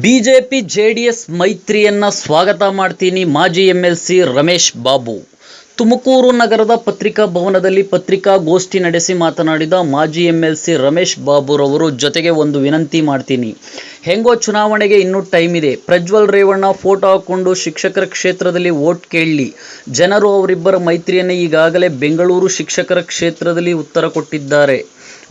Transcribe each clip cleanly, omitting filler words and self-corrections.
BJP JDS ಮೈತ್ರಿಯನ್ನ ಸ್ವಾಗತ ಮಾಡ್ತೀನಿ. ಮಾಜಿ ಎಂಎಲ್ಸಿ ರಮೇಶ್ ಬಾಬು ತುಮಕೂರು ನಗರದ ಪತ್ರಿಕಾ ಭವನದಲ್ಲಿ ಪತ್ರಿಕಾಗೋಷ್ಠಿ ನಡೆಸಿ ಮಾತನಾಡಿದ ಮಾಜಿ ಎಂಎಲ್ಸಿ ರಮೇಶ್ ಬಾಬುರವರು ಜೊತೆಗೆ ಒಂದು ವಿನಂತಿ ಮಾಡ್ತೀನಿ. ಹೆಂಗೋ ಚುನಾವಣೆಗೆ ಇನ್ನೂ ಟೈಮ್ ಇದೆ. ಪ್ರಜ್ವಲ್ ರೇವಣ್ಣ ಫೋಟೋ ಹಾಕೊಂಡು ಶಿಕ್ಷಕರ ಕ್ಷೇತ್ರದಲ್ಲಿ ವೋಟ್ ಕೇಳಲಿ. ಜನರು ಅವರಿಬ್ಬರ ಮೈತ್ರಿಯನ್ನು ಈಗಾಗಲೇ ಬೆಂಗಳೂರು ಶಿಕ್ಷಕರ ಕ್ಷೇತ್ರದಲ್ಲಿ ಉತ್ತರ ಕೊಟ್ಟಿದ್ದಾರೆ.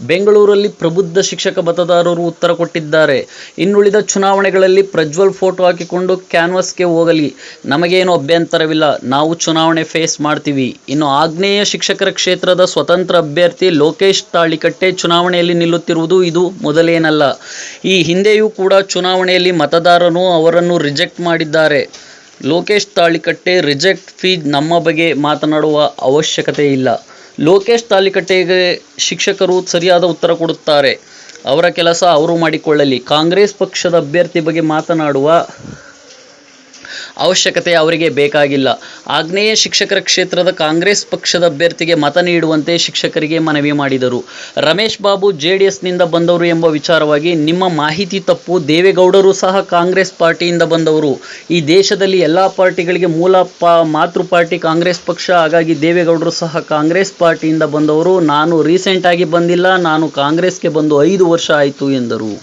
ಬೆಂಗಳೂರಲ್ಲಿ ಪ್ರಬುದ್ಧ ಶಿಕ್ಷಕ ಮತದಾರರು ಉತ್ತರ ಕೊಟ್ಟಿದ್ದಾರೆ. ಇನ್ನುಳಿದ ಚುನಾವಣೆಗಳಲ್ಲಿ ಪ್ರಜ್ವಲ್ ಫೋಟೋ ಹಾಕಿಕೊಂಡು ಕ್ಯಾನ್ವಾಸ್ಗೆ ಹೋಗಲಿ, ನಮಗೇನು ಅಭ್ಯಂತರವಿಲ್ಲ. ನಾವು ಚುನಾವಣೆ ಫೇಸ್ ಮಾಡ್ತೀವಿ. ಇನ್ನು ಆಗ್ನೇಯ ಶಿಕ್ಷಕರ ಕ್ಷೇತ್ರದ ಸ್ವತಂತ್ರ ಅಭ್ಯರ್ಥಿ ಲೋಕೇಶ್ ತಾಳಿಕಟ್ಟೆ ಚುನಾವಣೆಯಲ್ಲಿ ನಿಲ್ಲುತ್ತಿರುವುದು ಇದು ಮೊದಲೇನಲ್ಲ. ಈ ಹಿಂದೆಯೂ ಕೂಡ ಚುನಾವಣೆಯಲ್ಲಿ ಮತದಾರರು ಅವರನ್ನು ರಿಜೆಕ್ಟ್ ಮಾಡಿದ್ದಾರೆ. ಲೋಕೇಶ್ ತಾಳಿಕಟ್ಟೆ ರಿಜೆಕ್ಟ್ ಫೀಸ್ ನಮ್ಮ ಬಗ್ಗೆ ಮಾತನಾಡುವ ಅವಶ್ಯಕತೆ ಇಲ್ಲ. ಲೋಕೇಶ್ ತಾಳಿಕಟ್ಟೆಗೆ ಶಿಕ್ಷಕರು ಸರಿಯಾದ ಉತ್ತರ ಕೊಡುತ್ತಾರೆ. ಅವರ ಕೆಲಸ ಅವರು ಮಾಡಿಕೊಳ್ಳಲಿ. ಕಾಂಗ್ರೆಸ್ ಪಕ್ಷದ ಅಭ್ಯರ್ಥಿ ಬಗ್ಗೆ ಮಾತನಾಡುವ ಅವಶ್ಯಕತೆ ಅವರಿಗೆ ಬೇಕಾಗಿಲ್ಲ. ಆಗ್ನೇಯ ಶಿಕ್ಷಕರ ಕ್ಷೇತ್ರದ ಕಾಂಗ್ರೆಸ್ ಪಕ್ಷದ ಅಭ್ಯರ್ಥಿಗೆ ಮತ ನೀಡುವಂತೆ ಶಿಕ್ಷಕರಿಗೆ ಮನವಿ ಮಾಡಿದರು. ರಮೇಶ್ ಬಾಬು ಜೆಡಿಎಸ್ನಿಂದ ಬಂದವರು ಎಂಬ ವಿಚಾರವಾಗಿ ನಿಮ್ಮ ಮಾಹಿತಿ ತಪ್ಪು. ದೇವೇಗೌಡರು ಸಹ ಕಾಂಗ್ರೆಸ್ ಪಾರ್ಟಿಯಿಂದ ಬಂದವರು. ಈ ದೇಶದಲ್ಲಿ ಎಲ್ಲ ಪಾರ್ಟಿಗಳಿಗೆ ಮಾತೃ ಪಾರ್ಟಿ ಕಾಂಗ್ರೆಸ್ ಪಕ್ಷ. ಹಾಗಾಗಿ ದೇವೇಗೌಡರು ಸಹ ಕಾಂಗ್ರೆಸ್ ಪಾರ್ಟಿಯಿಂದ ಬಂದವರು. ನಾನು ರೀಸೆಂಟಾಗಿ ಬಂದಿಲ್ಲ, ನಾನು ಕಾಂಗ್ರೆಸ್ಗೆ ಬಂದು 5 ವರ್ಷ ಆಯಿತು ಎಂದರು.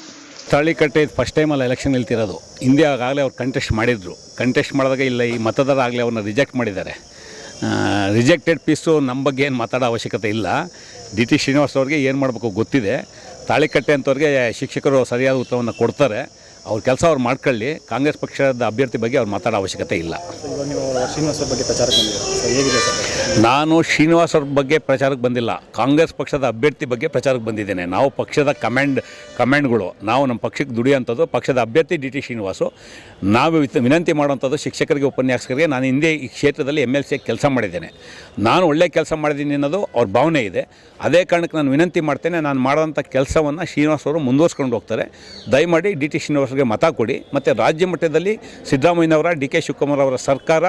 ತಾಳಿಕಟ್ಟೆ ಫಸ್ಟ್ ಟೈಮಲ್ಲಿ ಎಲೆಕ್ಷನ್ ನಿಲ್ತಿರೋದು. ಹಿಂದೆ ಆಗಲೇ ಅವ್ರು ಕಂಟೆಸ್ಟ್ ಮಾಡಿದರು. ಕಂಟೆಸ್ಟ್ ಮಾಡಿದಾಗ ಇಲ್ಲ, ಈ ಮತದಾರ ಆಗಲೇ ಅವ್ರನ್ನ ರಿಜೆಕ್ಟ್ ಮಾಡಿದ್ದಾರೆ. ರಿಜೆಕ್ಟೆಡ್ ಪೀಸು ನಮ್ಮ ಬಗ್ಗೆ ಏನು ಮಾತಾಡೋ ಅವಶ್ಯಕತೆ ಇಲ್ಲ. ಡಿ ಟಿ ಶ್ರೀನಿವಾಸ್ ಅವ್ರಿಗೆ ಏನು ಮಾಡಬೇಕು ಗೊತ್ತಿದೆ. ತಾಳಿಕಟ್ಟೆ ಅಂತವ್ರಿಗೆ ಶಿಕ್ಷಕರು ಸರಿಯಾದ ಉತ್ತರವನ್ನು ಕೊಡ್ತಾರೆ. ಅವ್ರ ಕೆಲಸ ಅವ್ರು ಮಾಡ್ಕೊಳ್ಳಿ. ಕಾಂಗ್ರೆಸ್ ಪಕ್ಷದ ಅಭ್ಯರ್ಥಿ ಬಗ್ಗೆ ಅವ್ರು ಮಾತಾಡೋ ಅವಶ್ಯಕತೆ ಇಲ್ಲ. ನಾನು ಶ್ರೀನಿವಾಸ್ ಅವ್ರ ಬಗ್ಗೆ ಪ್ರಚಾರಕ್ಕೆ ಬಂದಿಲ್ಲ, ಕಾಂಗ್ರೆಸ್ ಪಕ್ಷದ ಅಭ್ಯರ್ಥಿ ಬಗ್ಗೆ ಪ್ರಚಾರಕ್ಕೆ ಬಂದಿದ್ದೇನೆ. ನಾವು ಪಕ್ಷದ ಕಮೆಂಡ್ಗಳು, ನಾವು ನಮ್ಮ ಪಕ್ಷಕ್ಕೆ ದುಡಿಯೋಂಥದ್ದು ಪಕ್ಷದ ಅಭ್ಯರ್ಥಿ ಡಿ ಟಿ ಶ್ರೀನಿವಾಸು. ನಾವು ವಿನಂತಿ ಮಾಡುವಂಥದ್ದು ಶಿಕ್ಷಕರಿಗೆ, ಉಪನ್ಯಾಸಕರಿಗೆ. ನಾನು ಹಿಂದೆ ಈ ಕ್ಷೇತ್ರದಲ್ಲಿ MLC ಕೆಲಸ ಮಾಡಿದ್ದೇನೆ. ನಾನು ಒಳ್ಳೆ ಕೆಲಸ ಮಾಡಿದ್ದೀನಿ ಅನ್ನೋದು ಅವ್ರ ಭಾವನೆ ಇದೆ. ಅದೇ ಕಾರಣಕ್ಕೆ ನಾನು ವಿನಂತಿ ಮಾಡ್ತೇನೆ, ನಾನು ಮಾಡೋಂಥ ಕೆಲಸವನ್ನು ಶ್ರೀನಿವಾಸ್ ಅವರು ಮುಂದುವರ್ಸ್ಕೊಂಡು ಹೋಗ್ತಾರೆ. ದಯಮಾಡಿ ಡಿ ಟಿ ಶ್ರೀನಿವಾಸ್ಗೆ ಮತ ಕೊಡಿ. ಮತ್ತು ರಾಜ್ಯ ಮಟ್ಟದಲ್ಲಿ ಸಿದ್ದರಾಮಯ್ಯನವರ, DK ಶಿವಕುಮಾರ್ ಅವರ ಸರ್ಕಾರ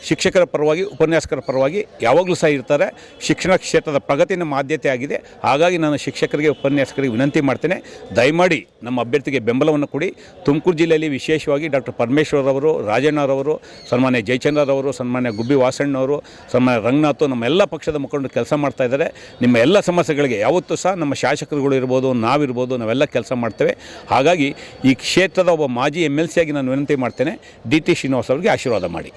ಶಿಕ್ಷಕರ ಪರವಾಗಿ, ಉಪನ್ಯಾಸಕರ ಪರವಾಗಿ ಯಾವಾಗಲೂ ಸಹ ಇರ್ತಾರೆ. ಶಿಕ್ಷಣ ಕ್ಷೇತ್ರದ ಪ್ರಗತಿ ನಮ್ಮ ಆದ್ಯತೆ ಆಗಿದೆ. ಹಾಗಾಗಿ ನಾನು ಶಿಕ್ಷಕರಿಗೆ, ಉಪನ್ಯಾಸಕರಿಗೆ ವಿನಂತಿ ಮಾಡ್ತೇನೆ, ದಯಮಾಡಿ ನಮ್ಮ ಅಭ್ಯರ್ಥಿಗೆ ಬೆಂಬಲವನ್ನು ಕೊಡಿ. ತುಮಕೂರು ಜಿಲ್ಲೆಯಲ್ಲಿ ವಿಶೇಷವಾಗಿ ಡಾಕ್ಟರ್ ಪರಮೇಶ್ವರ್ ಅವರು, ರಾಜಣ್ಣರವರು, ಸನ್ಮಾನ್ಯ ಜಯಚಂದ್ರರವರು, ಸನ್ಮಾನ್ಯ ಗುಬ್ಬಿ ವಾಸಣ್ಣವರು, ಸನ್ಮಾನ್ಯ ರಂಗನಾಥ್, ನಮ್ಮ ಎಲ್ಲ ಪಕ್ಷದ ಮುಖಂಡರು ಕೆಲಸ ಮಾಡ್ತಾ ಇದ್ದಾರೆ. ನಿಮ್ಮ ಎಲ್ಲ ಸಮಸ್ಯೆಗಳಿಗೆ ಯಾವತ್ತೂ ಸಹ ನಮ್ಮ ಶಾಸಕರುಗಳು ಇರ್ಬೋದು, ನಾವಿರ್ಬೋದು, ನಾವೆಲ್ಲ ಕೆಲಸ ಮಾಡ್ತೇವೆ. ಹಾಗಾಗಿ ಈ ಕ್ಷೇತ್ರದ ಒಬ್ಬ ಮಾಜಿ MLC ಆಗಿ ನಾನು ವಿನಂತಿ ಮಾಡ್ತೇನೆ, ಡಿ ಟಿ ಶ್ರೀನಿವಾಸ್ ಅವರಿಗೆ ಆಶೀರ್ವಾದ ಮಾಡಿ.